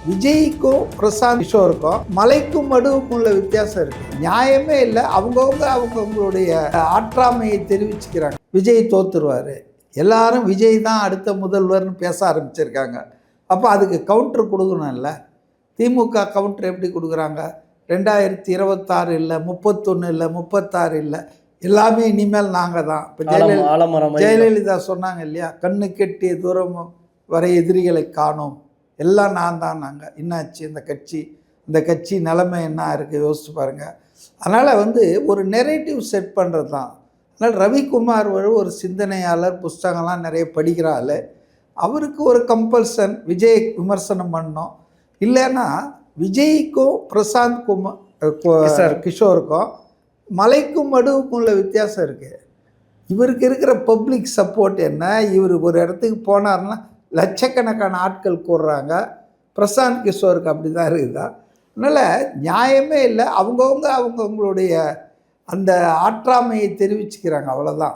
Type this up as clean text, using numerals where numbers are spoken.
விஜய்க்கும் பிரசாந்த் கிஷோருக்கும் மலைக்கும் மடுவுக்கும் உள்ள வித்தியாசம் இருக்கு. நியாயமே இல்லை. அவங்கவுங்களுடைய ஆற்றாமையை தெரிவிச்சுக்கிறாங்க. விஜய் தோத்துருவார், எல்லாரும் விஜய் தான் அடுத்த முதல்வர்னு பேச ஆரம்பிச்சிருக்காங்க. அப்போ அதுக்கு கவுண்டர் கொடுக்கணும்ல. திமுக கவுண்டர் எப்படி கொடுக்குறாங்க? 2026 இல்லை, 31 இல்லை, 36 இல்லை, எல்லாமே இனிமேல் நாங்கள் தான். இப்போ ஜெயலலிதா சொன்னாங்க இல்லையா, கண்ணு கெட்டிய தூரம் வரை எதிரிகளை காணோம், எல்லாம் நான் தான். நாங்கள் என்னாச்சு இந்த கட்சி நிலைமை என்ன இருக்குது யோசிச்சு பாருங்கள். அதனால் ஒரு நெரேட்டிவ் செட் பண்ணுறது தான். அதனால் ரவிக்குமார் ஒரு சிந்தனையாளர், புஸ்தகம்லாம் நிறைய படிக்கிறாள். அவருக்கு ஒரு கம்பல்சன் விஜய் விமர்சனம் பண்ணோம். இல்லைன்னா விஜய்க்கும் பிரசாந்த் கிஷோருக்கும் மலைக்கும் மடுவுக்கும் உள்ள வித்தியாசம் இருக்குது. இவருக்கு இருக்கிற பப்ளிக் சப்போர்ட் என்ன? இவர் ஒரு இடத்துக்கு போனார்னா லட்சக்கணக்கான ஆட்கள் கூடுறாங்க. பிரசாந்த் கிஷோருக்கு அப்படி தான் இருக்குதா? அதனால் நியாயமே இல்லை. அவங்கவுங்களுடைய அந்த ஆற்றாமையை தெரிவிச்சுக்கிறாங்க, அவ்வளோதான்.